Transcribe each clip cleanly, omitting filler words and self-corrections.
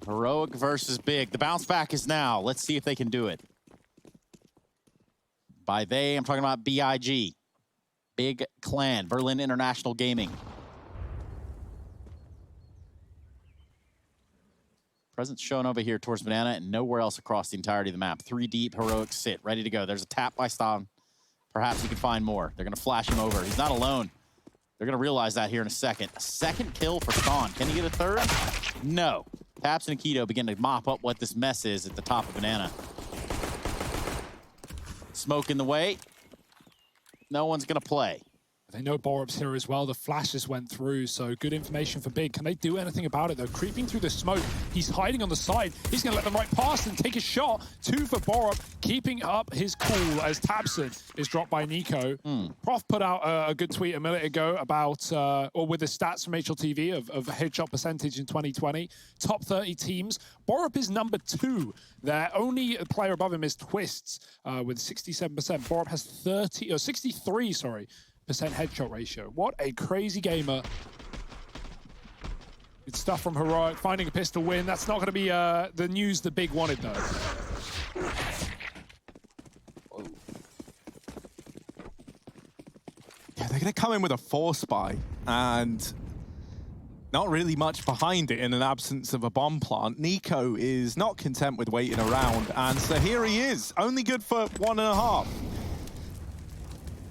Heroic versus Big. The bounce back is now. Let's see if they can do it. By they, I'm talking about BIG. Big Clan, Berlin International Gaming. Presence shown over here towards Banana and nowhere else across the entirety of the map. 3 deep, Heroic sit, ready to go. There's a tap by Stom. Perhaps he can find more. They're gonna flash him over. He's not alone. They're gonna realize that here in a second. A second kill for Ston. Can he get a third? No. Taps and Keto begin to mop up what this mess is at the top of Banana. Smoke in the way. No one's gonna play. They know Borup's here as well. The flashes went through, so good information for Big. Can they do anything about it, though? Creeping through the smoke. He's hiding on the side. He's going to let them right past and take a shot. 2 for Borup, keeping up his cool as Tabson is dropped by Nico. Prof put out a good tweet a minute ago about, or with the stats from HLTV of headshot percentage in 2020. Top 30 teams. Borup is number 2. Their only player above him is Twists with 67%. Borup has 63, sorry. Percent headshot ratio. What a crazy gamer. Good stuff from Heroic. Finding a pistol win. That's not going to be the news the Big wanted, though. Yeah, they're going to come in with a force buy and not really much behind it in an absence of a bomb plant. Nico is not content with waiting around, and so here he is. Only good for 1.5.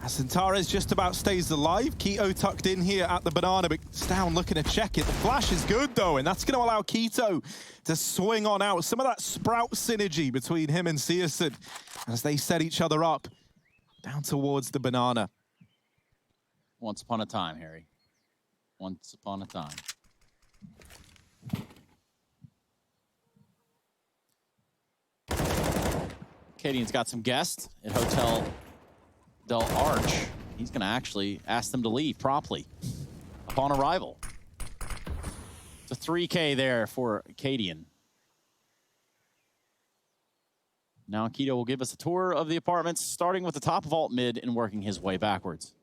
As Centaurus just about stays alive. Keto tucked in here at the banana, but Stown looking to check it. The flash is good, though, and that's going to allow Keto to swing on out. Some of that Sprout synergy between him and Searson as they set each other up down towards the banana. Once upon a time, Harry. Once upon a time. Cadian's got some guests at Hotel Del Arch. He's going to actually ask them to leave promptly upon arrival. It's a 3K there for Cadian. Now Keto will give us a tour of the apartments, starting with the top vault mid and working his way backwards.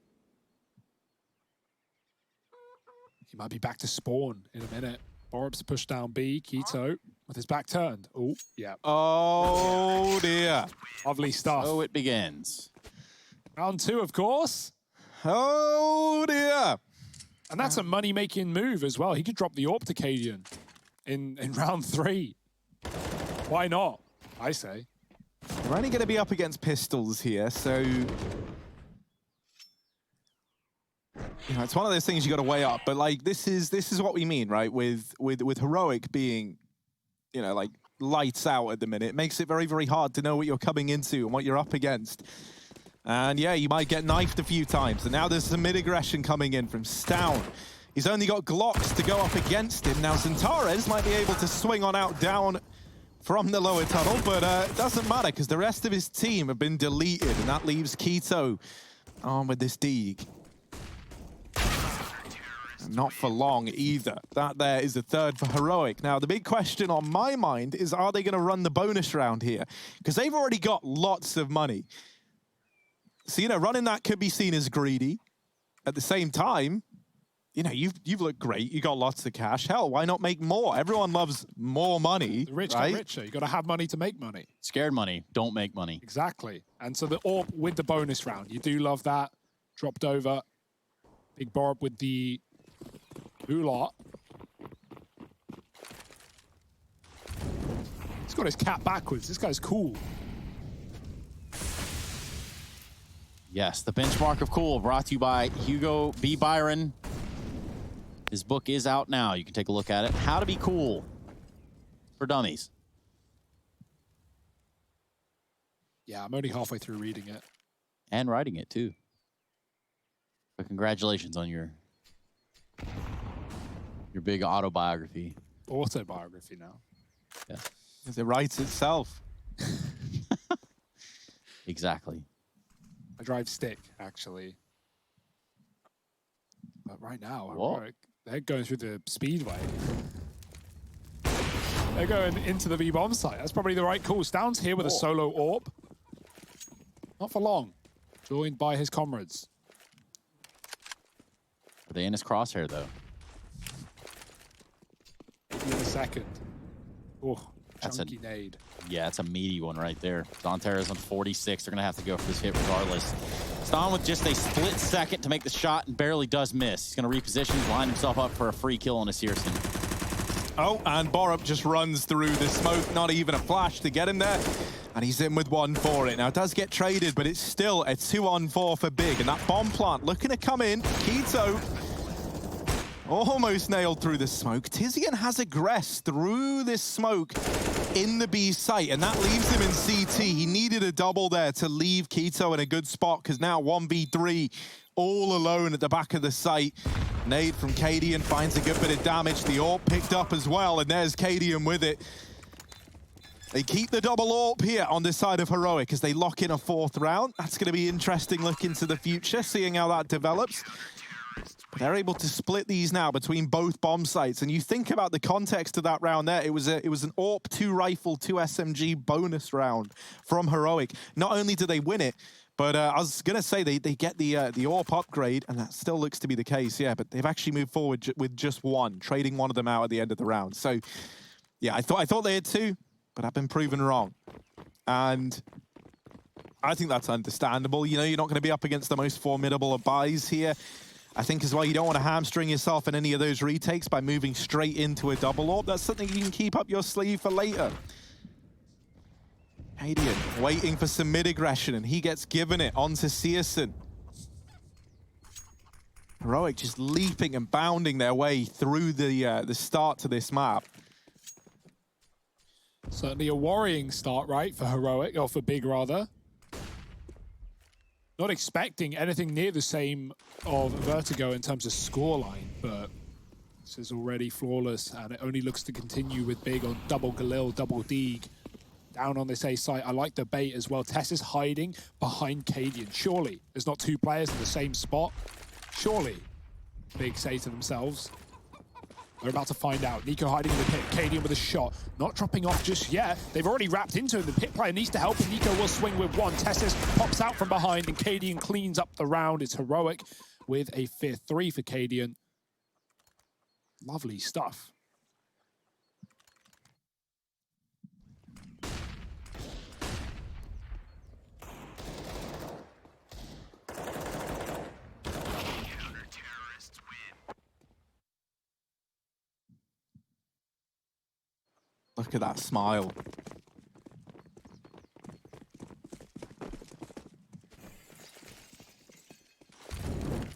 He might be back to spawn in a minute. Borup's push down B. Keto with his back turned. Oh, yeah. Oh, dear. Lovely stuff. So it begins. Round 2, of course. Oh, dear. And that's a money-making move as well. He could drop the AWP to Cadian in round 3. Why not, I say. We're only going to be up against pistols here, so... You know, it's one of those things you got to weigh up, but like this is what we mean, right? With Heroic being, you know, like lights out at the minute, it makes it very, very hard to know what you're coming into and what you're up against. And yeah, you might get knifed a few times. And now there's some mid-aggression coming in from Stown. He's only got Glocks to go up against him. Now Centaurus might be able to swing on out down from the lower tunnel, but it doesn't matter because the rest of his team have been deleted, and that leaves Keto on with this Deeg. Not for long either. That there is the 3rd for Heroic. Now, the big question on my mind is, are they going to run the bonus round here? Because they've already got lots of money. So, you know, running that could be seen as greedy. At the same time, you know, you've looked great. You got lots of cash. Hell, why not make more? Everyone loves more money. The rich right? get richer. You got to have money to make money. Scared money, don't make money. Exactly. And so the AWP with the bonus round. You do love that. Dropped over. Big Borup with the Ooh-lot. He's got his cap backwards. This guy's cool. Yes, the benchmark of cool brought to you by Hugo B. Byron. His book is out now. You can take a look at it. How to be cool for dummies. Yeah, I'm only halfway through reading it. And writing it, too. But congratulations on your big autobiography. Autobiography now. Yeah. Because it writes itself. Exactly. I drive stick, actually. But right now, What? they're going through the speedway. They're going into the V-bomb site. That's probably the right call. Stown's here with a solo AWP. Not for long. Joined by his comrades. Are they in his crosshair, though? Maybe in a second. Oh, That's chunky nade. Yeah, it's a meaty one right there. Donterra's on 46. They're going to have to go for this hit regardless. Stan with just a split second to make the shot and barely does miss. He's going to reposition, line himself up for a free kill on a Searson. Oh, and Borup just runs through the smoke, not even a flash to get him there. And he's in with one for it. Now, it does get traded, but it's still a 2-on-4 for Big. And that bomb plant looking to come in. Keto almost nailed through the smoke. Tizian has aggressed through this smoke in the B site, and that leaves him in CT. He needed a double there to leave Keto in a good spot, because now 1v3 all alone at the back of the site. Nade from Cadian finds a good bit of damage. The AWP picked up as well, and there's Cadian with it. They keep the double AWP here on this side of Heroic as they lock in a 4th round. That's going to be interesting look into the future, seeing how that develops. But they're able to split these now between both bomb sites. And you think about the context of that round there, it was an AWP, 2 rifle, 2 SMG bonus round from Heroic. Not only do they win it, but I was going to say they get the AWP upgrade, and that still looks to be the case, yeah. But they've actually moved forward with just one, trading one of them out at the end of the round. So, yeah, I thought they had 2, but I've been proven wrong. And I think that's understandable. You know, you're not going to be up against the most formidable of buys here. I think as well, you don't want to hamstring yourself in any of those retakes by moving straight into a double AWP. That's something you can keep up your sleeve for later. Cadian waiting for some mid-aggression, and he gets given it onto Searson. Heroic just leaping and bounding their way through the start to this map. Certainly a worrying start, right, for Heroic, or for Big, rather. Not expecting anything near the same of Vertigo in terms of scoreline, but this is already flawless, and it only looks to continue with Big on double Galil, double Deeg. Down on this A site, I like the bait as well. Tess is hiding behind Cadian. Surely there's not 2 players in the same spot. Surely, Big say to themselves. They're about to find out. Nico hiding in the pit. Cadian with a shot. Not dropping off just yet. They've already wrapped into him. The pit player needs to help, and Nico will swing with one. Tessis pops out from behind, and Cadian cleans up the round. It's Heroic with a 5th 3 for Cadian. Lovely stuff. Look at that smile.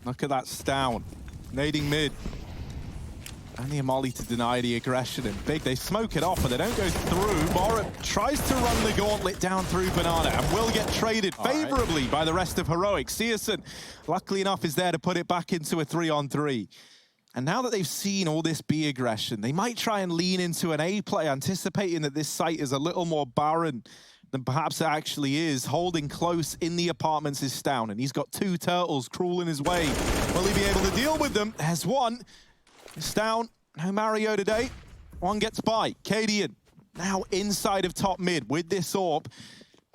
Look at that Stown. Nading mid. Only a molly to deny the aggression, and Big, they smoke it off, but they don't go through. Borup tries to run the gauntlet down through Banana and will get traded favorably by the rest of Heroic. Searson, luckily enough, is there to put it back into a 3-on-3. And now that they've seen all this B aggression, they might try and lean into an A play, anticipating that this site is a little more barren than perhaps it actually is. Holding close in the apartments is Stown, and he's got 2 turtles crawling his way. Will he be able to deal with them? There's one. Stown, no Mario today. One gets by. Cadian, now inside of top mid with this AWP.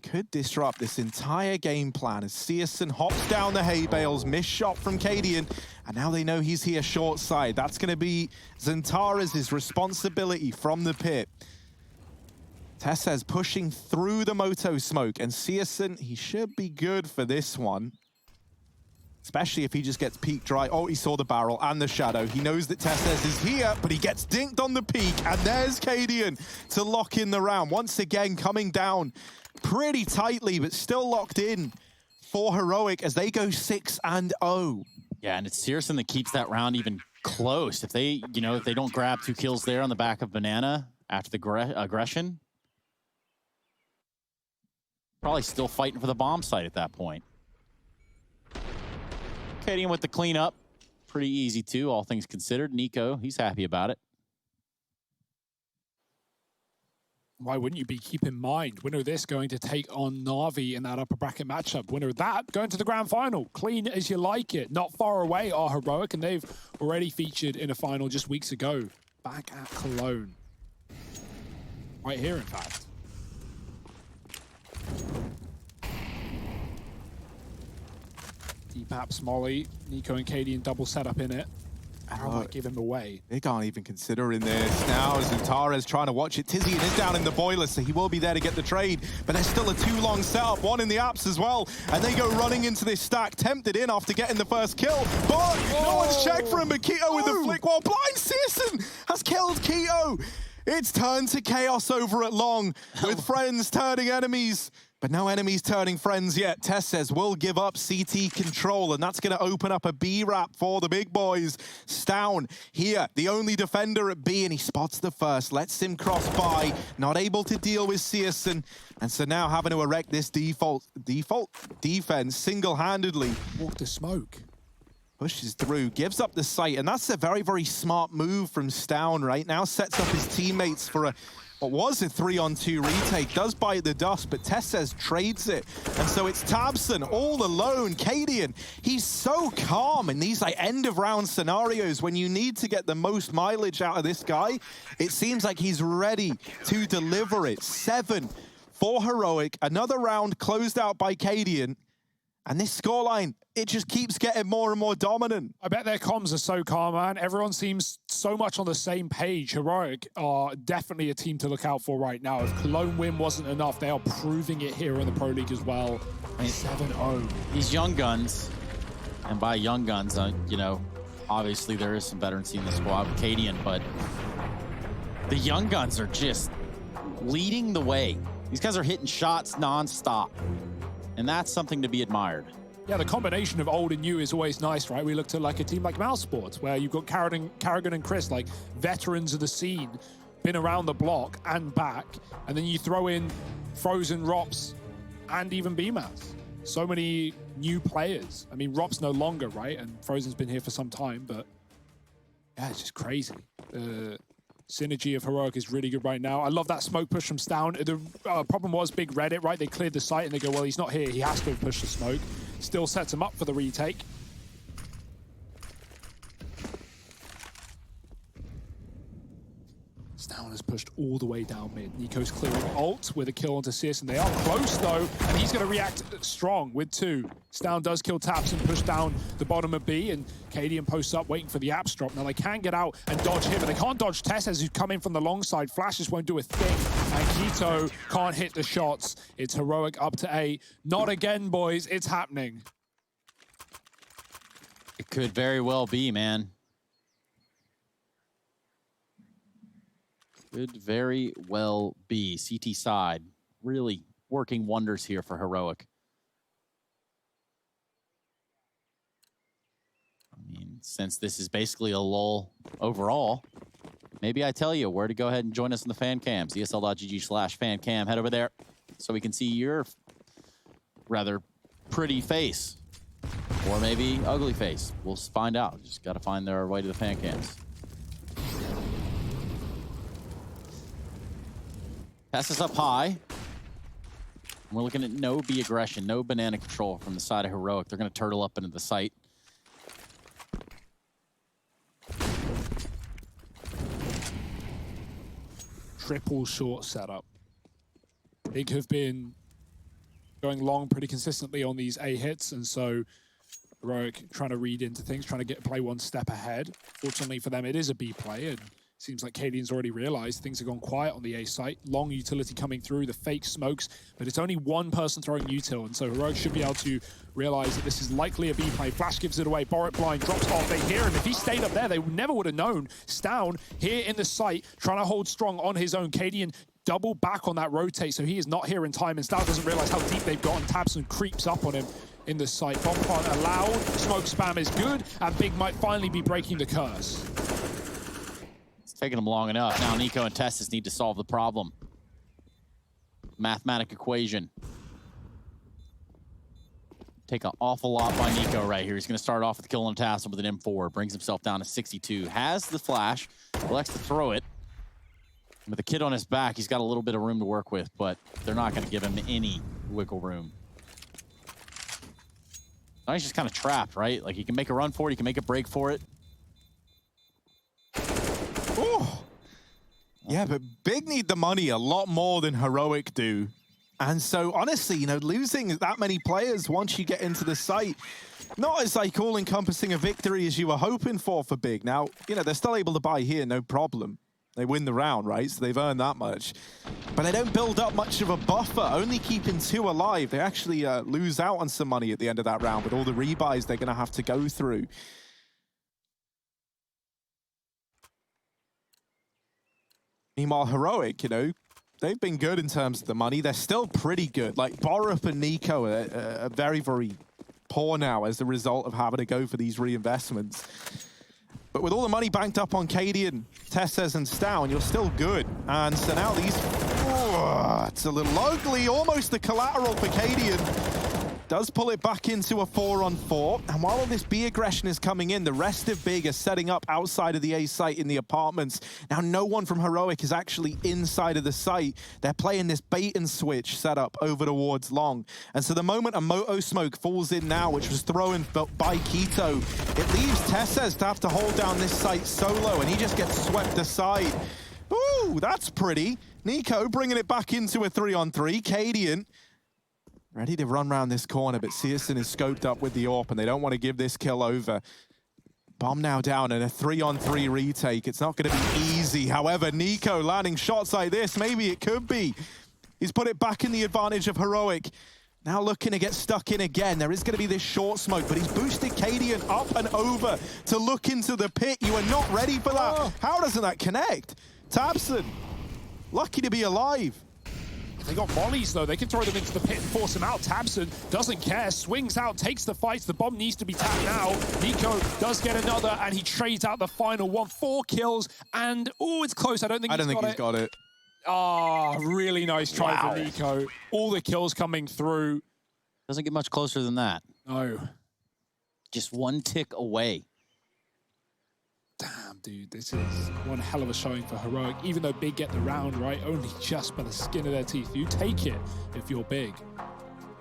Could disrupt this entire game plan as Searson hops down the hay bales, missed shot from Cadian, and now they know he's here short side. That's going to be Zentara's responsibility from the pit. Tessez pushing through the Moto smoke, and Searson, he should be good for this one. Especially if he just gets peek dry. Oh, he saw the barrel and the shadow. He knows that Tessez is here, but he gets dinked on the peak, and there's Cadian to lock in the round. Once again, coming down pretty tightly, but still locked in for Heroic as they go 6-0. Yeah, and it's Searson that keeps that round even close. If they, if they don't grab 2 kills there on the back of Banana after the aggression, probably still fighting for the bomb site at that point. Cadian with the cleanup. Pretty easy too, all things considered. Nico, he's happy about it. Why wouldn't you be? Keep in mind, winner of this going to take on Na'Vi in that upper bracket matchup. Winner of that going to the grand final. Clean as you like it. Not far away are Heroic, and they've already featured in a final just weeks ago. Back at Cologne. Right here, in fact. Deep Apps Molly, Nico and Cadian double setup in it. Arrow might give him away. They can't even consider in this now as Zutare's trying to watch it. Tizian is down in the boiler, so he will be there to get the trade, but there's still a too long setup, one in the apps as well, and they go running into this stack, tempted in after getting the first kill, but no one's checked for him, but Keto with the flick while blind Searson has killed Keto. It's turned to chaos over at long, with friends turning enemies. But no enemies turning friends yet. Tess says we'll give up CT control, and that's going to open up a B wrap for the big boys. Stown here, the only defender at B, and he spots the first, lets him cross by, not able to deal with Searson, and so now having to erect this default defense single-handedly. Walk the smoke. Pushes through, gives up the site, and that's a very, very smart move from Stown right now. Sets up his teammates for what was a 3-on-2 retake, does bite the dust, but Tess says trades it. And so it's Tabson all alone. Cadian, he's so calm in these like end of round scenarios when you need to get the most mileage out of this guy. It seems like he's ready to deliver it. 7 for Heroic, another round closed out by Cadian. And this scoreline, it just keeps getting more and more dominant. I bet their comms are so calm, man. Everyone seems so much on the same page. Heroic are definitely a team to look out for right now. If Cologne win wasn't enough, they are proving it here in the Pro League as well. 7-0. These young guns, and by young guns, you know, obviously there is some veterancy in the squad with Cadian, but the young guns are just leading the way. These guys are hitting shots nonstop. And that's something to be admired. Yeah, the combination of old and new is always nice, right? We look to like a team like Mouse Sports, where you've got Carrigan and Chris, like veterans of the scene, been around the block and back. And then you throw in Frozen, Rops, and even BMAS. So many new players. I mean, Rops no longer, right? And Frozen's been here for some time, but yeah, it's just crazy. Synergy of Heroic is really good right now. I love that smoke push from Stown. The problem was big Reddit, right? They cleared the site and they go, well, he's not here. He has to have pushed the smoke. Still sets him up for the retake. Stown has pushed all the way down mid. Nico's clearing ult with a kill onto Searson. They are close though, and he's going to react strong with 2. Stown does kill Taps and push down the bottom of B, and Cadian posts up waiting for the apps drop. Now they can get out and dodge him, but they can't dodge Tess as he's coming from the long side. Flashes won't do a thing, and Keto can't hit the shots. It's Heroic up to 8. Not again, boys. It's happening. It could very well be, man. Could very well be. CT side really working wonders here for Heroic. I mean, since this is basically a lull overall, maybe I tell you where to go ahead and join us in the fan cams. ESL.gg/fancam. Head over there so we can see your rather pretty face. Or maybe ugly face. We'll find out. Just got to find our way to the fan cams. Pass us up high. We're looking at no B aggression, no banana control from the side of Heroic. They're going to turtle up into the site. Triple short setup. Big have been going long pretty consistently on these A hits, and so Heroic trying to read into things, trying to play one step ahead. Fortunately for them, it is a B play, and seems like Cadian's already realized things have gone quiet on the A site. Long utility coming through, the fake smokes, but it's only one person throwing util, and so Heroic should be able to realize that this is likely a B play. Flash gives it away, Borit blind, drops off, they hear him. If he stayed up there, they never would have known. Stown here in the site, trying to hold strong on his own. Cadian double back on that rotate, so he is not here in time, and Stown doesn't realize how deep they've gotten. Tabson creeps up on him in the site. Bomb plant allowed, smoke spam is good, and Big might finally be breaking the curse. Taking them long enough. Now Nico and Testis need to solve the problem. Mathematic equation. Take an awful lot by Nico right here. He's going to start off with killing Tassim with an M4. Brings himself down to 62. Has the flash. Elects to throw it. With the kid on his back, he's got a little bit of room to work with, but they're not going to give him any wiggle room. Now he's just kind of trapped, right? Like he can make a run for it. He can make a break for it. Yeah, but Big need the money a lot more than Heroic do. And so, honestly, you know, losing that many players once you get into the site, not as like all-encompassing a victory as you were hoping for Big. Now, you know, they're still able to buy here, no problem. They win the round, right? So they've earned that much. But they don't build up much of a buffer, only keeping 2 alive. They actually lose out on some money at the end of that round with all the rebuys they're going to have to go through. Meanwhile, Heroic, you know, they've been good in terms of the money. They're still pretty good. Like, Borup and Nico are very, very poor now as a result of having to go for these reinvestments. But with all the money banked up on Cadian, Tessez, and Stown, you're still good. And so now these... Oh, it's a little ugly. Almost the collateral for Cadian. Does pull it back into a 4-on-4. And while all this B aggression is coming in, the rest of Big are setting up outside of the A site in the apartments. Now, no one from Heroic is actually inside of the site. They're playing this bait and switch setup over towards Long. And so the moment a Moto Smoke falls in now, which was thrown by Keto, it leaves Tessez to have to hold down this site solo, and he just gets swept aside. Ooh, that's pretty. Nico bringing it back into a 3-on-3. Cadian ready to run around this corner, but Searson is scoped up with the AWP, and they don't want to give this kill over. Bomb now down, and a 3-on-3 retake. It's not going to be easy. However, Nico landing shots like this, maybe it could be. He's put it back in the advantage of Heroic. Now looking to get stuck in again. There is going to be this short smoke, but he's boosted Cadian up and over to look into the pit. You are not ready for that. Oh. How doesn't that connect? tabseN, lucky to be alive. They got mollies, though. They can throw them into the pit and force them out. tabseN doesn't care. Swings out, takes the fight. The bomb needs to be tapped now. Nico does get another, and he trades out the final one. 4 kills, and, oh, it's close. I don't think he's got it. Ah, really nice try for Nico. All the kills coming through. Doesn't get much closer than that. No. Just 1 tick away. Damn, dude, this is one hell of a showing for Heroic. Even though Big get the round, right, only just by the skin of their teeth. You take it if you're Big.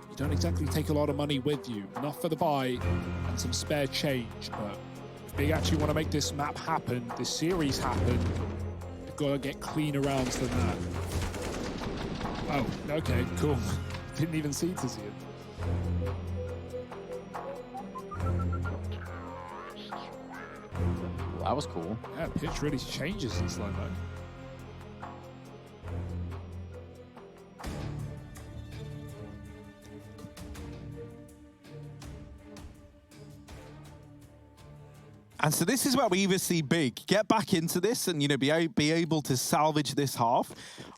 You don't exactly take a lot of money with you. Enough for the buy and some spare change. But if Big actually want to make this map happen, this series happen, they've got to get cleaner rounds than that. Oh, okay, cool. Didn't even see to see it. That was cool. Yeah, pitch really changes in slow-mo. And so this is where we either see Big get back into this and, you know, be able to salvage this half,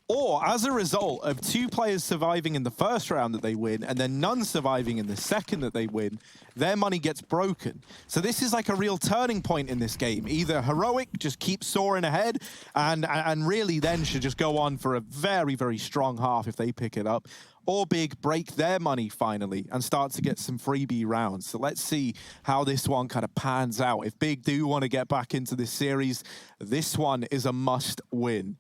or as a result of 2 players surviving in the first round that they win and then none surviving in the second that they win, their money gets broken. So this is like a real turning point in this game. Either Heroic just keeps soaring ahead and really then should just go on for a very, very strong half if they pick it up, or Big break their money finally and start to get some freebie rounds. So let's see how this one kind of pans out. If Big do want to get back into this series, this one is a must win.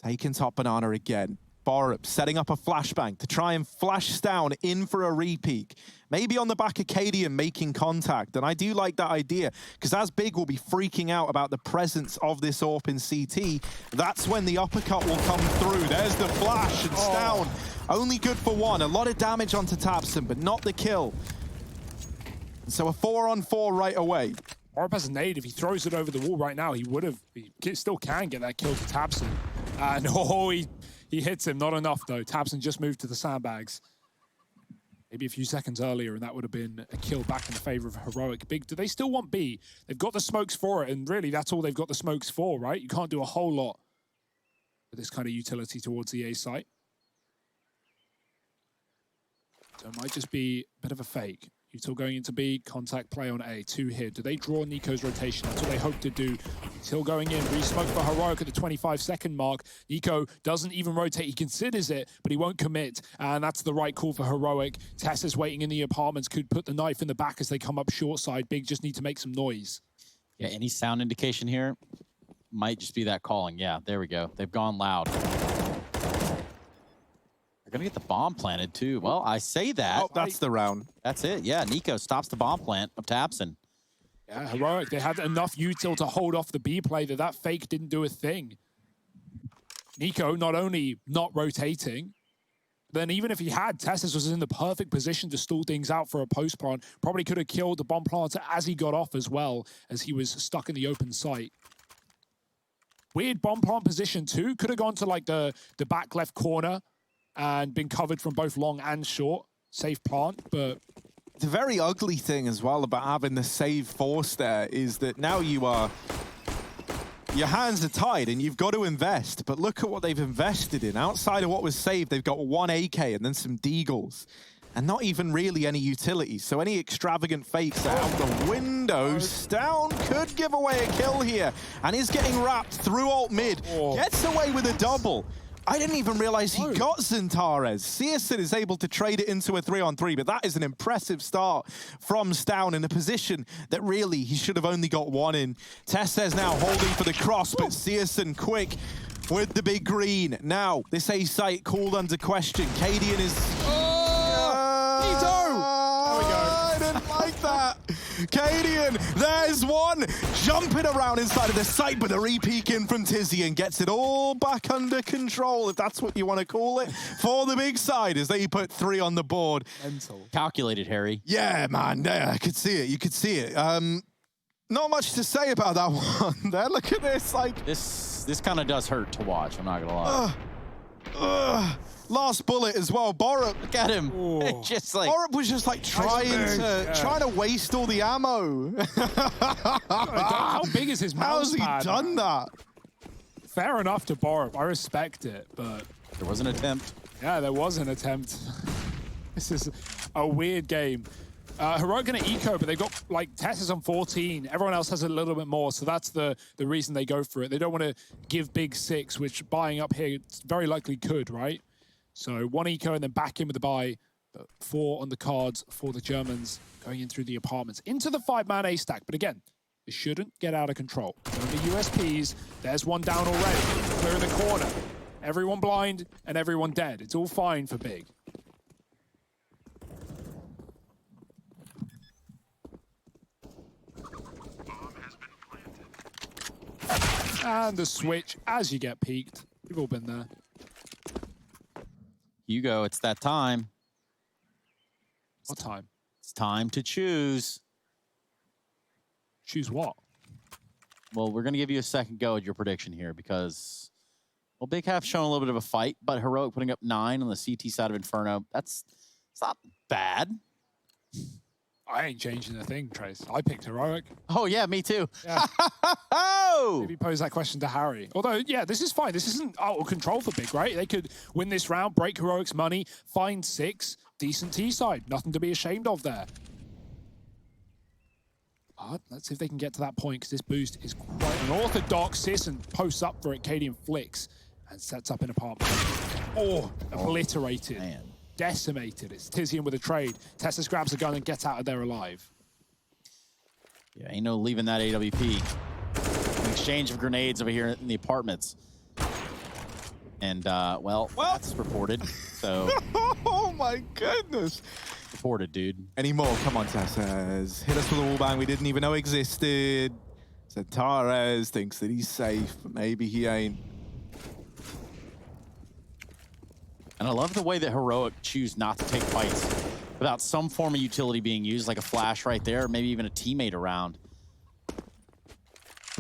Taking top banana again. Borup setting up a flashbang to try and flash Stown in for a repeat. Maybe on the back of Cadian making contact. And I do like that idea, because as Big will be freaking out about the presence of this AWP in CT, that's when the uppercut will come through. There's the flash, and Stown only good for 1. A lot of damage onto tabseN, but not the kill. And so a 4-on-4 right away. Borup has a nade. If he throws it over the wall right now, he would have. He still can get that kill to tabseN. And he hits him. Not enough, though. tabseN just moved to the sandbags. Maybe a few seconds earlier, and that would have been a kill back in the favor of Heroic. Big, do they still want B? They've got the smokes for it, and really, that's all they've got the smokes for, right? You can't do a whole lot with this kind of utility towards the A site. So it might just be a bit of a fake. Util going into B, contact play on A, 2 here. Do they draw Nico's rotation? That's what they hope to do. Util going in, re-smoke for Heroic at the 25-second mark. Nico doesn't even rotate. He considers it, but he won't commit. And that's the right call for Heroic. Tess is waiting in the apartments, could put the knife in the back as they come up short side. Big just need to make some noise. Yeah, any sound indication here might just be that calling. Yeah, there we go. They've gone loud. They're going to get the bomb planted, too. Well, I say that. Oh, that's the round. That's it. Yeah, Nico stops the bomb plant of tabseN. Yeah, Heroic. They had enough util to hold off the B play that fake didn't do a thing. Nico not only not rotating, Then even if he had, Tessus was in the perfect position to stall things out for a post plant. Probably could have killed the bomb planter as he got off as well, as he was stuck in the open site. Weird bomb plant position too. Could have gone to like the back left corner and been covered from both long and short. Safe plant, but... The very ugly thing as well about having the save force there is that now your hands are tied and you've got to invest, but look at what they've invested in. Outside of what was saved, they've got one AK and then some deagles, and not even really any utilities. So any extravagant fakes are out the window. Stown could give away a kill here, and is getting wrapped through alt mid. Gets away with a double. I didn't even realize he got Xantares. Searson is able to trade it into a 3-on-3, but that is an impressive start from Stown in a position that really he should have only got one in. Tessez now holding for the cross, but Searson quick with the big green. Now, this A site called under question. Cadian is... I didn't like that. Cadian, there's one, jumping around inside of the site, but the re-peek in from Tizian gets it all back under control, if that's what you want to call it, for the big side as they put 3 on the board. Mental. Calculated, Harry. Yeah, man, yeah, I could see it. You could see it. Not much to say about that one there. Look at this, like... This kind of does hurt to watch, I'm not going to lie. Last bullet as well. Borup, Look at him. Just like... Borup was just like trying to waste all the ammo. How big is his mouse How's he pad? done that? Fair enough to Borup. I respect it, but... There was an attempt. Yeah, there was an attempt. This is a weird game. Heroic gonna eco, but they've got like Tess on 14. Everyone else has a little bit more, so that's the reason they go for it. They don't want to give big 6, which buying up here very likely could, right? So 1 eco and then back in with the buy, but 4 on the cards for the Germans going in through the apartments into the 5-man A stack. But again, it shouldn't get out of control. Going to be USPs. There's one down already. Clear in the corner. Everyone blind and everyone dead. It's all fine for big. And the switch as you get peeked. We've all been there. Hugo, it's that time. What time? It's time to choose. Choose what? Well, we're going to give you a second go at your prediction here because, well, Big Half's shown a little bit of a fight, but Heroic putting up 9 on the CT side of Inferno. It's not bad. I ain't changing a thing, Trace. I picked Heroic. Oh, yeah, me too. Yeah. Oh! Maybe pose that question to Harry. Although, yeah, this is fine. This isn't out of control for Big, right? They could win this round, break Heroic's money, find 6, decent T-side. Nothing to be ashamed of there. But let's see if they can get to that point, because this boost is quite unorthodox. Searson posts up for it. Cadian flicks and sets up an apartment. Oh, obliterated. Man. Decimated. It's Tizian with a trade. Tessus grabs a gun and gets out of there alive. Yeah, ain't no leaving that AWP. An exchange of grenades over here in the apartments. And, well, that's reported. So, Oh my goodness. reported, dude. Any more? Come on, Tessez. Hit us with a wallbang we didn't even know existed. Xantares thinks that he's safe, but maybe he ain't. And I love the way that Heroic choose not to take fights without some form of utility being used, like a flash right there, or maybe even a teammate around.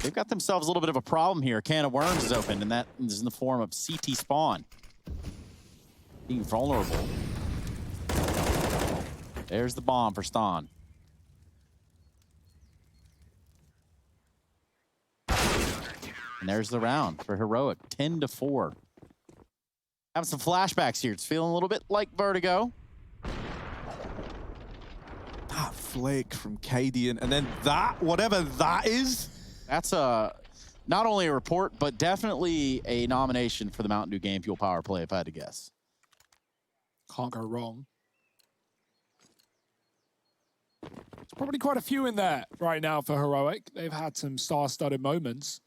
They've got themselves a little bit of a problem here. A can of worms is open, and that is in the form of CT spawn. Being vulnerable. There's the bomb for Stan. And there's the round for Heroic, 10-4. Having some flashbacks here. It's feeling a little bit like Vertigo. That flick from Cadian, and then that, whatever that is. That's not only a report, but definitely a nomination for the Mountain Dew Game Fuel Power Play, if I had to guess. Can't go wrong. There's probably quite a few in there right now for Heroic. They've had some star-studded moments.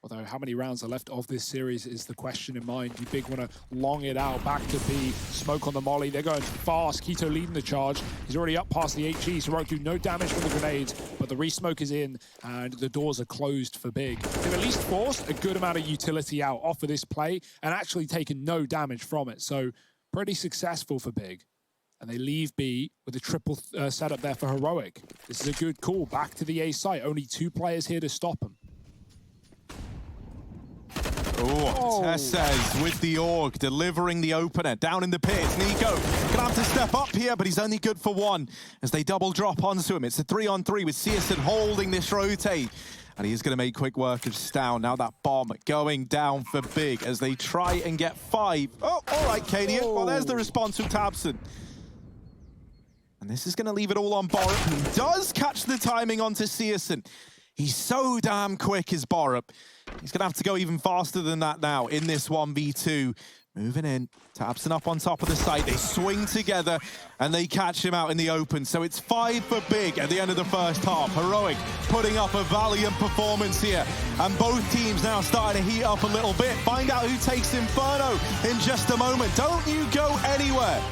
Although how many rounds are left of this series is the question in mind. You big want to long it out. Back to B. Smoke on the molly. They're going fast. Keto leading the charge. He's already up past the HE. So Heroic do no damage from the grenades, but the re-smoke is in and the doors are closed for Big. They've at least forced a good amount of utility out off of this play and actually taken no damage from it. So pretty successful for Big. And they leave B with a triple setup there for Heroic. This is a good call. Back to the A site. Only 2 players here to stop him. Oh, Tessez with the Org, delivering the opener. Down in the pits, Nico gonna have to step up here, but he's only good for 1 as they double drop onto him. It's a 3-on-3 with Searson holding this rotate. And he is going to make quick work of Stow. Now that bomb going down for Big as they try and get 5. Oh, all right, Cadian. Well, there's the response from Tabson. And this is going to leave it all on Borup, who does catch the timing onto Searson. He's so damn quick, is Borup. He's going to have to go even faster than that now in this 1v2. Moving in, Tabson up on top of the site. They swing together and they catch him out in the open. So it's 5 for Big at the end of the first half. Heroic putting up a valiant performance here. And both teams now starting to heat up a little bit. Find out who takes Inferno in just a moment. Don't you go anywhere.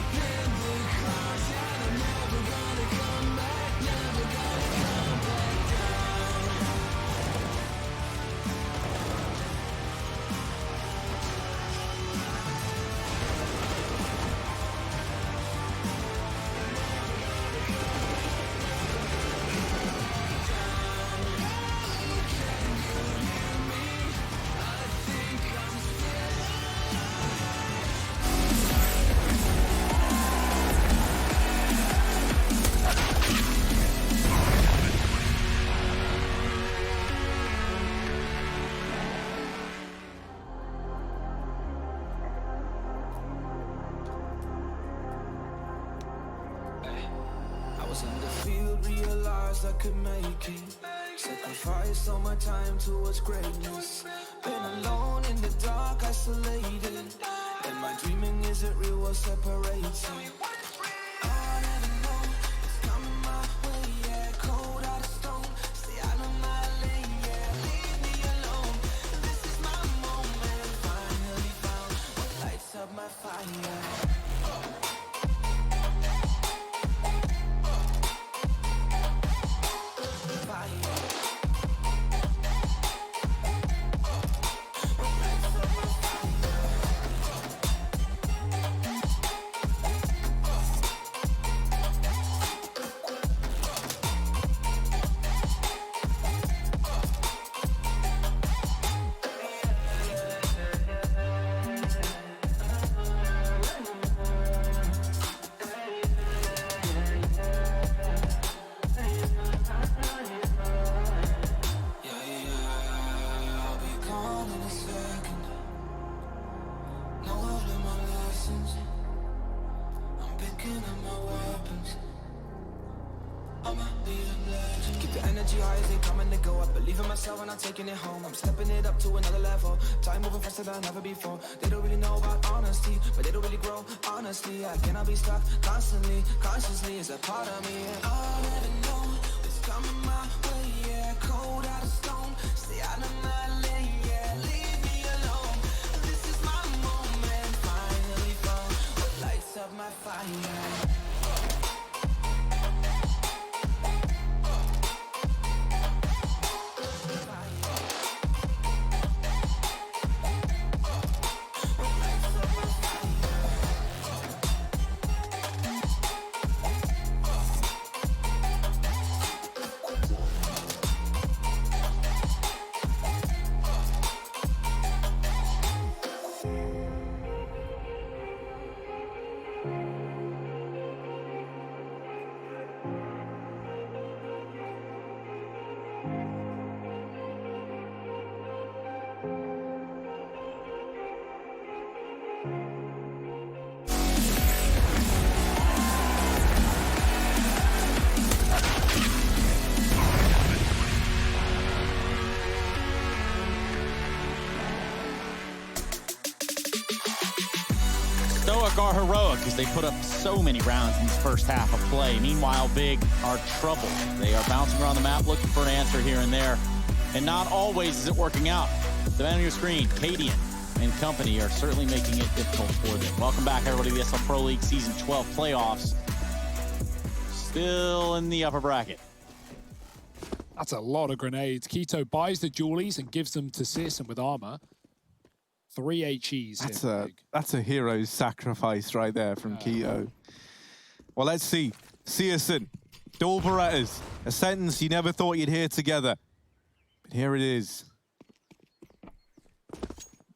In the field, realized I could make it. Sacrificed all my time towards greatness. Been alone in the dark, isolated. And my dreaming isn't real, what separates me. I never know, it's coming my way, yeah. Cold out of stone, stay out of my lane, yeah. Leave me alone, this is my moment. Finally found what lights up my fire. When I'm taking it home, I'm stepping it up to another level. Time moving faster than ever before. They don't really know about honesty, but they don't really grow. Honestly, I cannot be stuck constantly. Consciously is a part of me. And I'll never know what's coming my way. Yeah, cold out of stone, stay out of my lane. Yeah, leave me alone. This is my moment. Finally found what lights up my fire. Are heroic as they put up so many rounds in this first half of play. Meanwhile, Big are troubled. They are bouncing around the map looking for an answer here and there, and not always is it working out. The man on your screen, Cadian and company, are certainly making it difficult for them. Welcome back, everybody, to the ESL Pro League Season 12 playoffs. Still in the upper bracket. That's a lot of grenades. Keto buys the Julies and gives them to Searson with armor. 3 HEs here. That's a hero's sacrifice right there from Keto. Well, let's see. Searson, dual Berettas, a sentence you never thought you'd hear together. But here it is.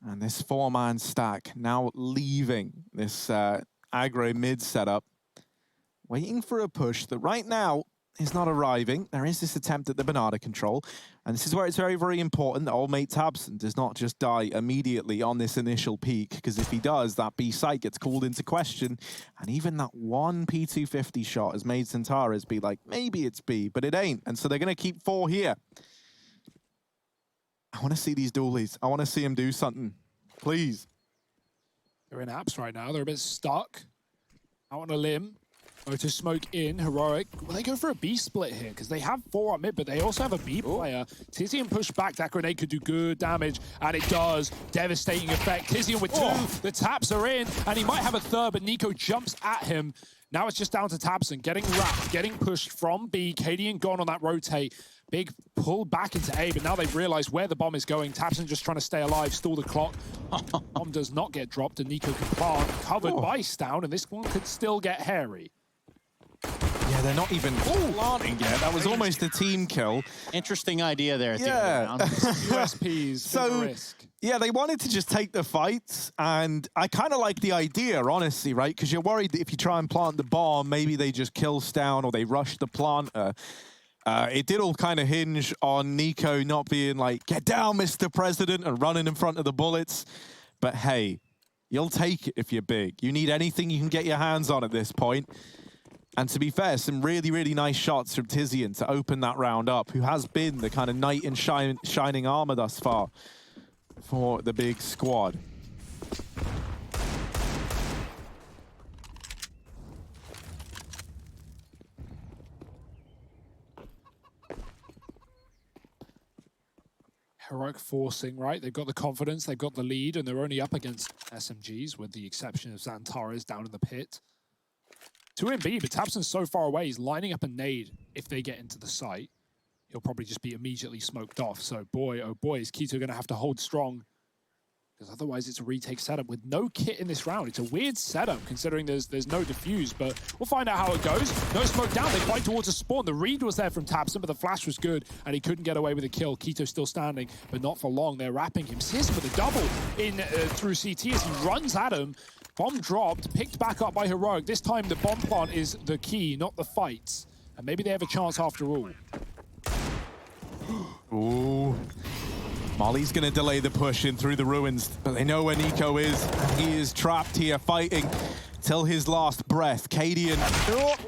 And this 4-man stack now leaving this aggro mid setup, waiting for a push that right now is not arriving. There is this attempt at the banana control, and this is where it's very, very important that old mate tabseN does not just die immediately on this initial peak, because if he does, that B site gets called into question, and even that one P250 shot has made Centaurus be like, maybe it's B, but it ain't, and so they're going to keep 4 here. I want to see these dualies. I want to see him do something. Please. They're in apps right now. They're a bit stuck. Out on a limb. Go to smoke in. Heroic. Will they go for a B split here? Because they have 4 up mid, but they also have a B player. Tizian push back. That grenade could do good damage, and it does. Devastating effect. Tizian with 2. The taps are in, and he might have a third, but Nico jumps at him. Now it's just down to tabseN getting wrapped, getting pushed from B. kkadian gone on that rotate. Big pull back into A, but now they've realized where the bomb is going. tabseN just trying to stay alive, stall the clock. Bomb does not get dropped, and Nico can plant, covered by Stown, and this one could still get hairy. Yeah, they're not even planting yet. That was almost a team kill. Interesting idea there at the end of the round. USPs, so risk. Yeah, they wanted to just take the fights, and I kind of like the idea, honestly, right? Because you're worried that if you try and plant the bomb, maybe they just kill Stown or they rush the planter. It did all kind of hinge on Nico not being like, get down, Mr. President, and running in front of the bullets. But hey, you'll take it if you're big. You need anything you can get your hands on at this point. And to be fair, some really, really nice shots from Tizian to open that round up, who has been the kind of knight in shining armor thus far for the big squad. Heroic forcing, right? They've got the confidence, they've got the lead, and they're only up against SMGs, with the exception of Xantares down in the pit. 2 in B, but tabseN's so far away, he's lining up a nade if they get into the site. He'll probably just be immediately smoked off. So boy, oh boy, is Keto going to have to hold strong, because otherwise it's a retake setup with no kit in this round. It's a weird setup considering there's no defuse, but we'll find out how it goes. No smoke down, they fight towards a spawn. The read was there from tabseN, but the flash was good, and he couldn't get away with a kill. Keto still standing, but not for long. They're wrapping him. Searson with a double in through CT as he runs at him. Bomb dropped, picked back up by Heroic. This time the bomb plant is the key, not the fights. And maybe they have a chance after all. Ooh. Molly's going to delay the push in through the ruins, but they know where Nico is. He is trapped here, fighting till his last breath. kkadian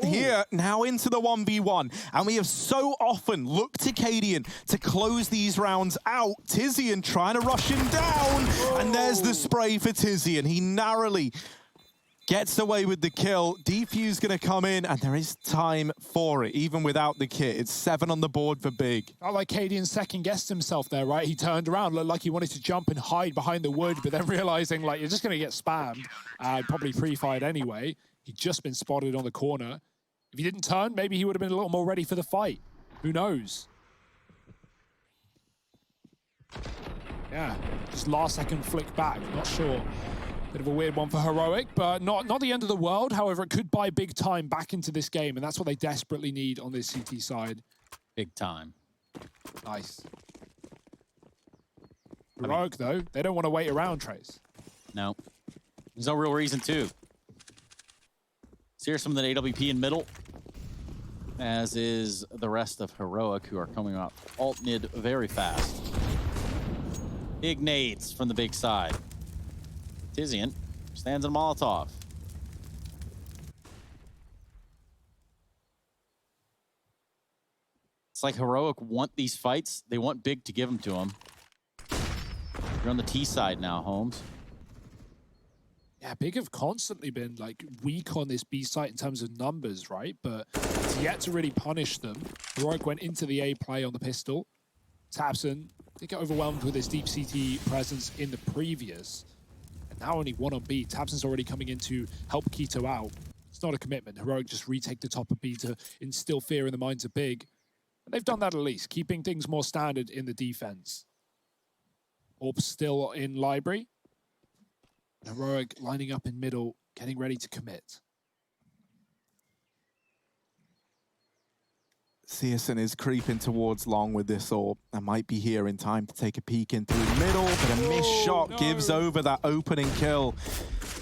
here, now into the 1v1. And we have so often looked to kkadian to close these rounds out. Tizian trying to rush him down. And there's the spray for Tizian. He narrowly gets away with the kill. Defuse going to come in, and there is time for it, even without the kit. It's 7 on the board for big. I like kkadian second-guessed himself there, right? He turned around, looked like he wanted to jump and hide behind the wood, but then realizing, like, you're just going to get spammed. Probably pre-fired anyway. He'd just been spotted on the corner. If he didn't turn, maybe he would have been a little more ready for the fight. Who knows? Yeah, just last-second flick back. Not sure. Bit of a weird one for Heroic, but not the end of the world. However, it could buy big time back into this game, and that's what they desperately need on this CT side. Big time. Nice. Heroic, though, they don't want to wait around, Trace. No. There's no real reason to. Searson with an AWP in middle, as is the rest of Heroic, who are coming up alt mid very fast. Big nades from the big side. Tizian stands in Molotov. It's like Heroic want these fights. They want Big to give them to them. You're on the T side now, Holmes. Yeah, Big have constantly been like weak on this B site in terms of numbers, right? But it's yet to really punish them. Heroic went into the A play on the pistol. tabseN did get overwhelmed with his deep CT presence in the previous. Now only 1 on B. tabseN's already coming in to help Keto out. It's not a commitment. Heroic just retake the top of B to instill fear in the minds of Big. And they've done that at least, keeping things more standard in the defense. Orb still in library. Heroic lining up in middle, getting ready to commit. Searson is creeping towards long with this orb and might be here in time to take a peek in through the middle, but a missed shot gives over that opening kill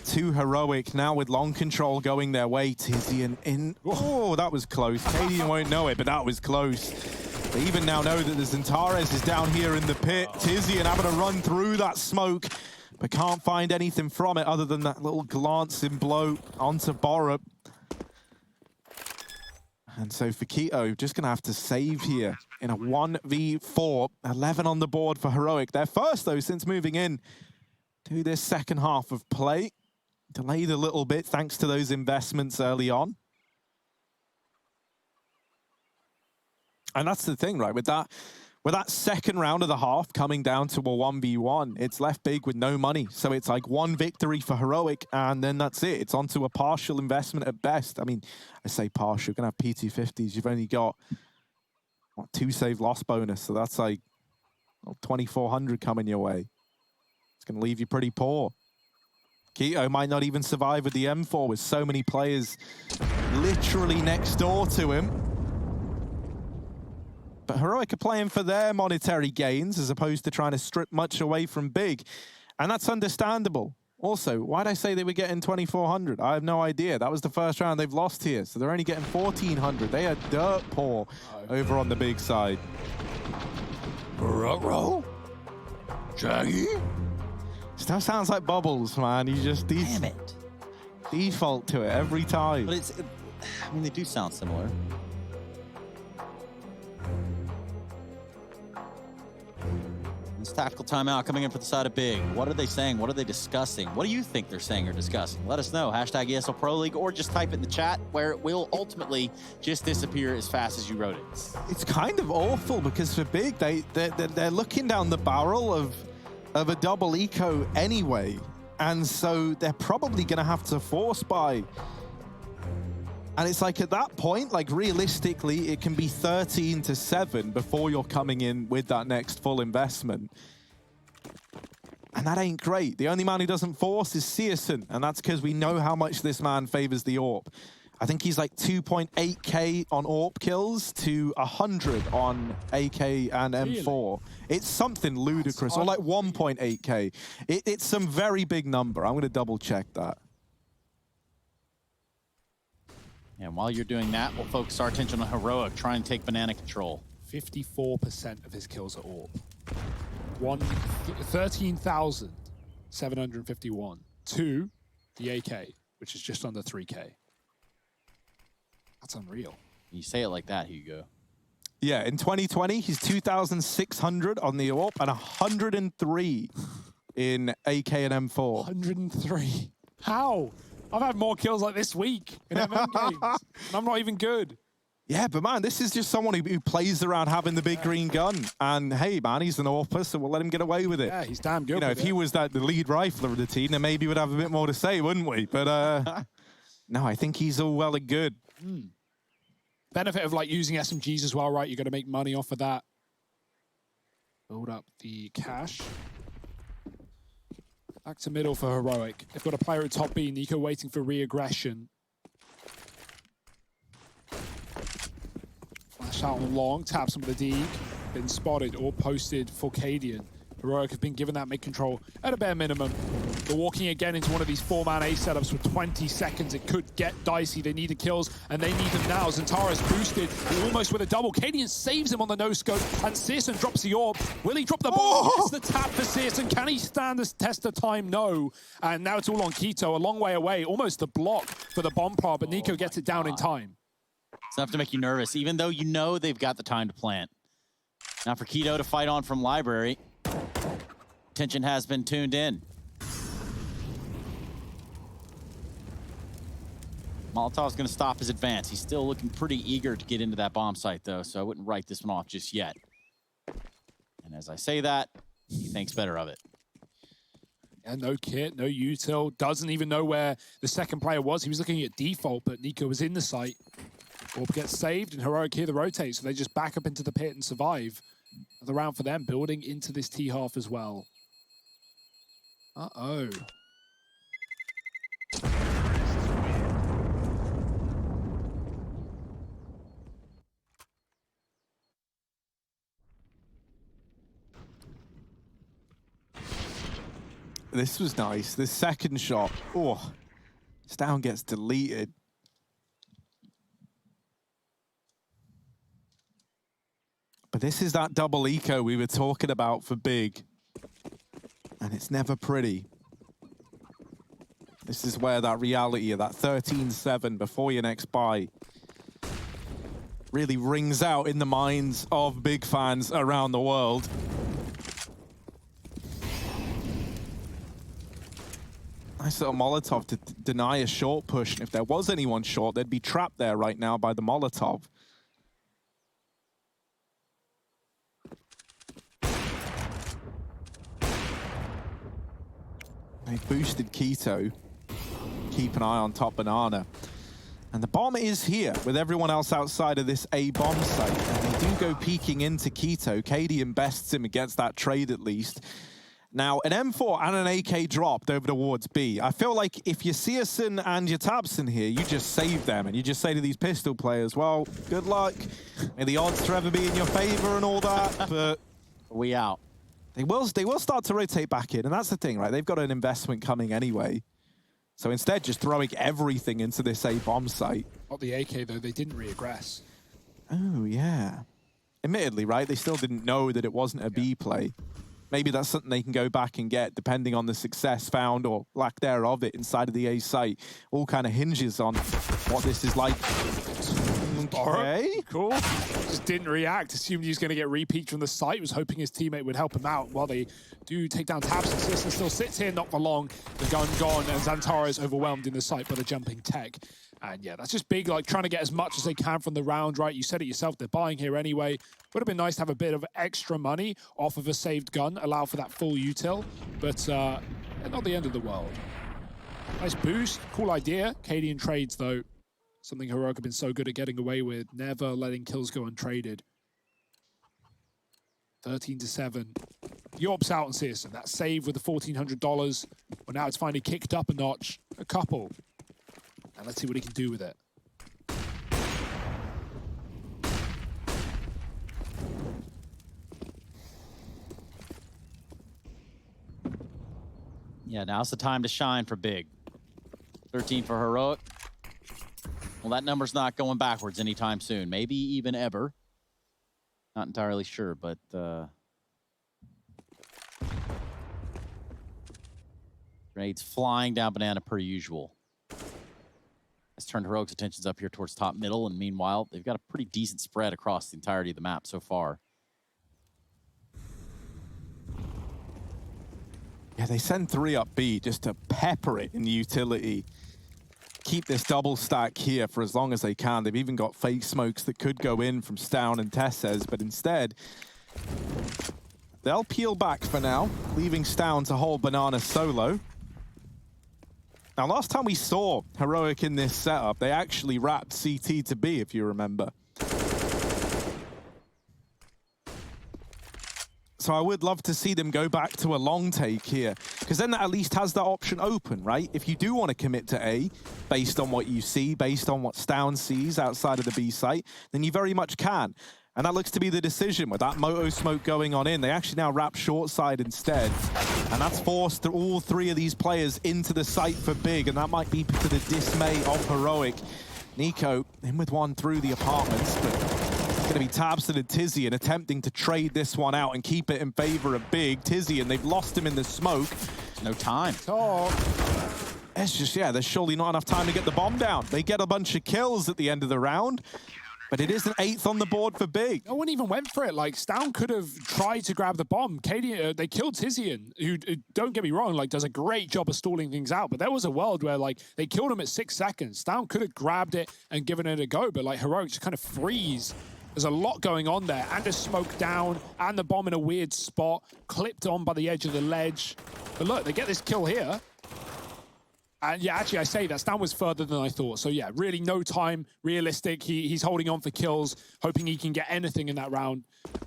to Heroic. Now with long control going their way, Tizian in. Oh, that was close. Cadian won't know it, but that was close. They even now know that the Xantares is down here in the pit. Tizian having to run through that smoke, but can't find anything from it other than that little glancing blow onto Borup. And so for Keto, just going to have to save here in a 1v4. 11 on the board for Heroic. They're first, though, since moving in to this second half of play. Delayed a little bit thanks to those investments early on. And that's the thing, right? With that second round of the half coming down to a 1v1, it's left big with no money. So it's like one victory for Heroic, and then that's it. It's onto a partial investment at best. I mean, I say partial, you're going to have PT50s. You've only got, what, 2 save loss bonus. So that's like 2,400 coming your way. It's going to leave you pretty poor. Keto might not even survive with the M4 with so many players literally next door to him. But Heroic are playing for their monetary gains as opposed to trying to strip much away from Big. And that's understandable. Also, why'd I say they were getting 2,400? I have no idea. That was the first round they've lost here. So they're only getting 1,400. They are dirt poor over on the Big side. Roll. Shaggy. Still sounds like Bubbles, man. You just Damn it. default to it every time. But I mean, they do sound similar. This tactical timeout coming in for the side of Big. What are they saying? What are they discussing? What do you think they're saying or discussing? Let us know. Hashtag ESL Pro League, or just type it in the chat where it will ultimately just disappear as fast as you wrote it. It's kind of awful because for Big, they're looking down the barrel of a double eco anyway. And so they're probably going to have to force buy. And it's like at that point, like realistically, it can be 13-7 before you're coming in with that next full investment. And that ain't great. The only man who doesn't force is Searson, and that's because we know how much this man favors the AWP. I think he's like 2.8k on AWP kills to 100 on AK and M4. Really? It's something ludicrous, or like 1.8k. It's some very big number. I'm going to double check that. And while you're doing that, we'll focus our attention on Heroic, trying to take banana control. 54% of his kills are AWP. 13,751 to the AK, which is just under 3k. That's unreal. You say it like that, Hugo. Yeah, in 2020, he's 2,600 on the AWP and 103 in AK and M4. 103. How? I've had more kills like this week in MM games, and I'm not even good. Yeah, but man, this is just someone who plays around having the big green gun. And hey, man, he's an AWPer, so we'll let him get away with it. Yeah, he's damn good. You know, if he was the lead rifler of the team, then maybe we'd have a bit more to say, wouldn't we? But no, I think he's all well and good. Benefit of like using SMGs as well, right? You're going to make money off of that. Build up the cash. Back to middle for Heroic. They've got a player at top B, Nico waiting for re-aggression. Flash out on long, tap some of the dig. Been spotted or posted for Cadian. Heroic have been given that mid-control at a bare minimum. They're walking again into one of these 4-man A setups for 20 seconds. It could get dicey. They need the kills, and they need them now. Xantares boosted, almost with a double. Cadian saves him on the no-scope, and Searson drops the AWP. Will he drop the bomb? It's the tap for Searson. Can he stand this test of time? No. And now it's all on Keto, a long way away. Almost the block for the bomb prop, but Nico gets it down in time. It's enough to make you nervous, even though you know they've got the time to plant. Now for Keto to fight on from Library. Tension has been tuned in. Molotov's going to stop his advance. He's still looking pretty eager to get into that bomb site, though, so I wouldn't write this one off just yet. And as I say that, he thinks better of it. Yeah, no kit, no util. Doesn't even know where the second player was. He was looking at default, but Nico was in the site. Orb gets saved, and Heroic here the rotate, so they just back up into the pit and survive. Another round for them, building into this T-half as well. Uh-oh. This was nice. This second shot. Oh, Stown gets deleted. But this is that double eco we were talking about for Big. And it's never pretty. This is where that reality of that 13-7 before your next buy really rings out in the minds of Big fans around the world. Nice little Molotov to deny a short push. And if there was anyone short, they'd be trapped there right now by the Molotov. They boosted Keto. Keep an eye on top Banana. And the bomb is here with everyone else outside of this A bomb site. And they do go peeking into Keto. Cadian bests him against that trade at least. Now, an M4 and an AK dropped over towards B. I feel like if you're Searson and you're Tabson here, you just save them and you just say to these pistol players, well, good luck. May the odds forever be in your favor and all that, but we out. They will start to rotate back in, and that's the thing, right? They've got an investment coming anyway. So instead, just throwing everything into this A bomb site. Not the AK, though. They didn't reaggress. Oh, yeah. Admittedly, right? They still didn't know that it wasn't a B play. Maybe that's something they can go back and get, depending on the success found or lack thereof it inside of the A site. All kind of hinges on what this is like. Okay. Cool. Just didn't react. Assumed he was going to get repeat from the site. Was hoping his teammate would help him out while they do take down Tabs. Citizen still sits here, not for long. The gun gone, and Xantara is overwhelmed in the site by the jumping tech. And yeah, that's just Big, like trying to get as much as they can from the round, right? You said it yourself, they're buying here anyway. Would have been nice to have a bit of extra money off of a saved gun, allow for that full util, but not the end of the world. Nice boost, cool idea. Cadian trades though. Something Heroic have been so good at getting away with, never letting kills go untraded. 13-7. Yorp's out on Searson. That save with the $1,400. Well, now it's finally kicked up a notch. A couple. And let's see what he can do with it. Yeah, now's the time to shine for Big. 13 for Heroic. Well, that number's not going backwards anytime soon. Maybe even ever. Not entirely sure, but grenades flying down Banana per usual. Let's turn Heroic's attentions up here towards top middle, and meanwhile, they've got a pretty decent spread across the entirety of the map so far. Yeah, they send 3 up B just to pepper it in the utility. Keep this double stack here for as long as they can. They've even got fake smokes that could go in from Stown and Tesses, but instead, they'll peel back for now, leaving Stown to hold Banana solo. Now, last time we saw Heroic in this setup, they actually wrapped CT to B, if you remember. So I would love to see them go back to a long take here, because then that at least has that option open, right? If you do want to commit to A, based on what you see, based on what Stown sees outside of the B site, then you very much can. And that looks to be the decision with that Moto smoke going on in. They actually now wrap short side instead. And that's forced all 3 of these players into the site for Big, and that might be to the dismay of Heroic. Nico in with one through the apartments, but it's going to be Tabson and Tizian attempting to trade this one out and keep it in favor of Big. Tizian, they've lost him in the smoke. No time. It's just, yeah, there's surely not enough time to get the bomb down. They get a bunch of kills at the end of the round, but it is an 8th on the board for Big. No one even went for it. Like, Stown could have tried to grab the bomb. Katie, they killed Tizian, who, don't get me wrong, like, does a great job of stalling things out. But there was a world where, like, they killed him at 6 seconds. Stown could have grabbed it and given it a go, but, like, Heroic just kind of freeze. There's a lot going on there. And a smoke down, and the bomb in a weird spot, clipped on by the edge of the ledge. But look, they get this kill here. And yeah, actually, I say that Stan was further than I thought. So yeah, really no time, realistic. He's holding on for kills, hoping he can get anything in that round.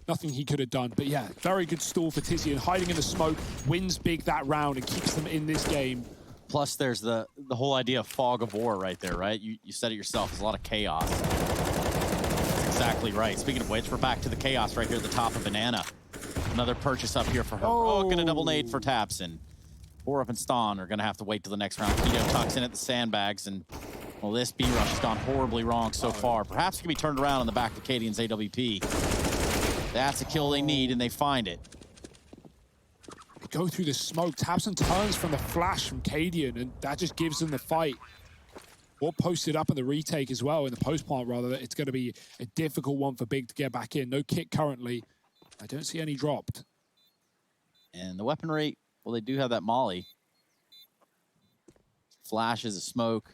Nothing he could have done. But yeah, very good stall for Tizian, hiding in the smoke, wins big that round and keeps them in this game. Plus, there's the whole idea of fog of war right there, right? You said it yourself, there's a lot of chaos. That's exactly right. Speaking of which, we're back to the chaos right here at the top of Banana. Another purchase up here for her. Oh, and a double nade for Tapson. Borup and Ston are going to have to wait till the next round. Keto tucks in at the sandbags, and well, this B rush has gone horribly wrong so far. Perhaps it can be turned around on the back of Cadian's AWP. That's a kill they need, and they find it. They go through the smoke. tabseN turns from the flash from Cadian, and that just gives them the fight. Or posted up in the retake as well, in the post plant rather. It's going to be a difficult one for Big to get back in. No kick currently. I don't see any dropped. And the weapon rate, well, they do have that molly. Flashes of smoke.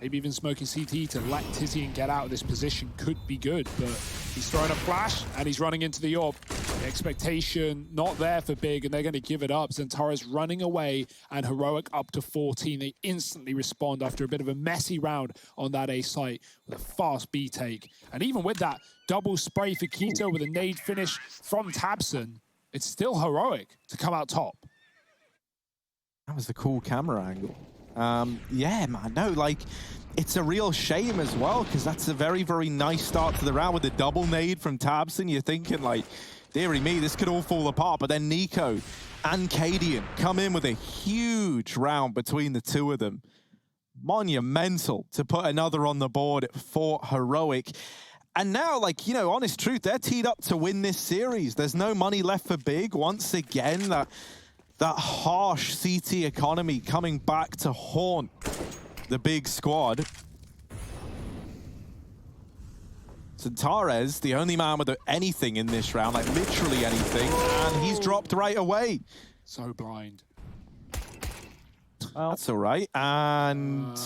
Maybe even smoking CT to let Tizian get out of this position could be good, but he's throwing a flash and he's running into the orb. The expectation not there for Big, and they're going to give it up. XANTARES running away, and Heroic up to 14. They instantly respond after a bit of a messy round on that A site with a fast B take. And even with that double spray for Keto with a nade finish from tabseN, it's still Heroic to come out top. That was a cool camera angle. Yeah, man, no, like, it's a real shame as well, because that's a very, very nice start to the round with the double nade from tabseN. You're thinking, like, dearie me, this could all fall apart, but then Nico and Cadian come in with a huge round between the two of them. Monumental to put another on the board for Heroic. And now, like, you know, honest truth, they're teed up to win this series. There's no money left for Big. Once again, that harsh CT economy coming back to haunt the Big squad. XANTARES, the only man with anything in this round, like literally anything, and he's dropped right away. So blind. Well, that's all right. And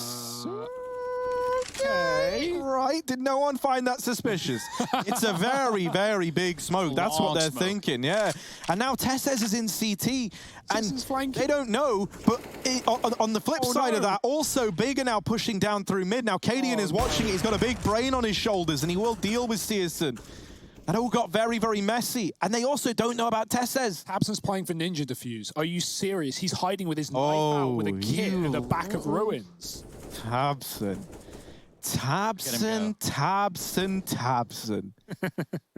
okay, right. Did no one find that suspicious? It's a very, very big smoke. That's what they're thinking, yeah. And now TeSeS is in CT, and they don't know, but on the flip side of that, also Big are now pushing down through mid. Now Cadian is watching it. He's got a big brain on his shoulders, and he will deal with syrsoN. That all got very, very messy. And they also don't know about TeSeS. tabseN's playing for Ninja Defuse. Are you serious? He's hiding with his knife out with a kit in the back of Ruins. tabseN.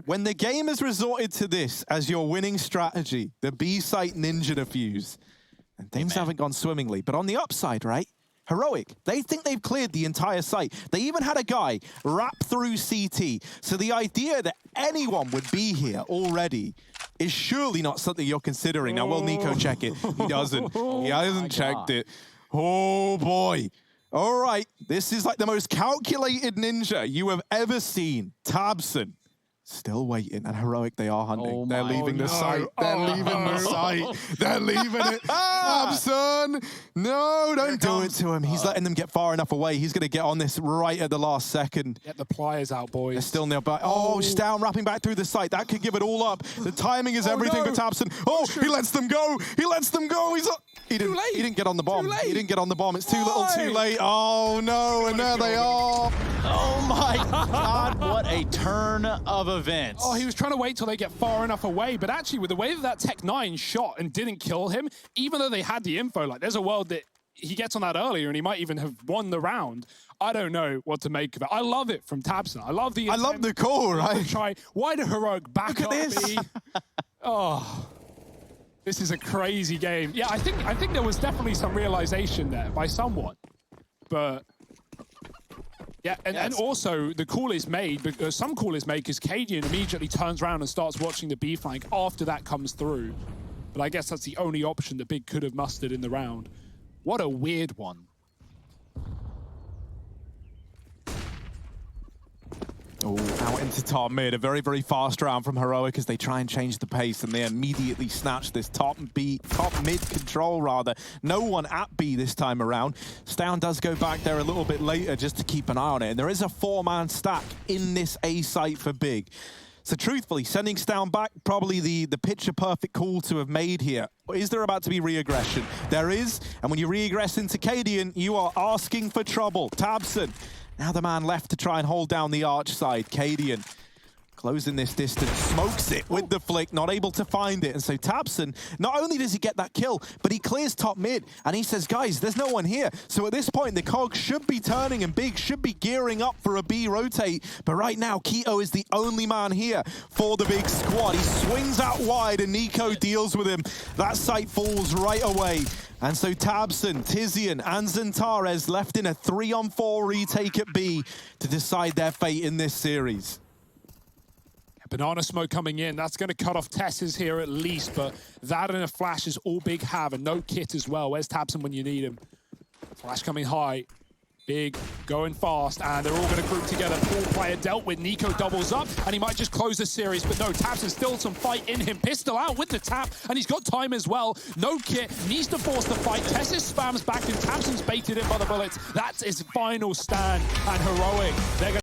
When the game has resorted to this as your winning strategy, the B-site Ninja Defuse, and things haven't gone swimmingly. But on the upside, right? Heroic, they think they've cleared the entire site. They even had a guy wrap through CT. So the idea that anyone would be here already is surely not something you're considering. Now, will Nico check it? He doesn't. He hasn't checked it. Oh, boy. All right, this is like the most calculated Ninja you have ever seen. tabseN. Still waiting, and Heroic, they are hunting. They're leaving the site. They're leaving the site. They're leaving it. tabseN! No, don't do it to him. He's letting them get far enough away. He's going to get on this right at the last second. Get the pliers out, boys. They're still nearby. Oh, Stown wrapping back through the site. That could give it all up. The timing is everything for tabseN. Oh, he lets them go. He lets them go. He didn't get on the bomb. He didn't get on the bomb. It's too little, too late. Oh, no, and there they are. Oh my God, what a turn of events. Oh, he was trying to wait till they get far enough away, but actually with the way that Tech9 shot and didn't kill him, even though they had the info, like there's a world that he gets on that earlier and he might even have won the round. I don't know what to make of it. I love it from tabseN. I love the call, right? Try. Why did Heroic back up B? Oh. This is a crazy game. Yeah, I think there was definitely some realization there by someone. But yeah, and also the call is made, because some call is made because Cadian immediately turns around and starts watching the B flank after that comes through. But I guess that's the only option that Big could have mustered in the round. What a weird one. Oh, out into top mid. A very, very fast round from Heroic as they try and change the pace, and they immediately snatch this top mid control, rather. No one at B this time around. Stown does go back there a little bit later just to keep an eye on it. And there is a 4-man stack in this A site for Big. So truthfully, sending Stown back, probably the picture-perfect call to have made here. Is there about to be re-aggression? There is, and when you re-aggress into Cadian, you are asking for trouble. tabseN. Now the man left to try and hold down the arch side. Cadian Closing this distance, smokes it with the flick, not able to find it. And so tabseN, not only does he get that kill, but he clears top mid. And he says, guys, there's no one here. So at this point, the cogs should be turning and Big should be gearing up for a B rotate. But right now, k1to is the only man here for the Big squad. He swings out wide and NiKo deals with him. That site falls right away. And so tabseN, Tizian, and Xantares left in a 3-on-4 retake at B to decide their fate in this series. Banana smoke coming in. That's going to cut off Tess's here at least, but that and a flash is all Big have, and no kit as well. Where's tabseN when you need him? Flash coming high. Big going fast, and they're all going to group together. Poor player dealt with. NiKo doubles up, and he might just close the series, but no, tabseN still some fight in him. Pistol out with the tap, and he's got time as well. No kit, needs to force the fight. Tessis spams back, and tabseN's baited in by the bullets. That's his final stand, and Heroic, they're going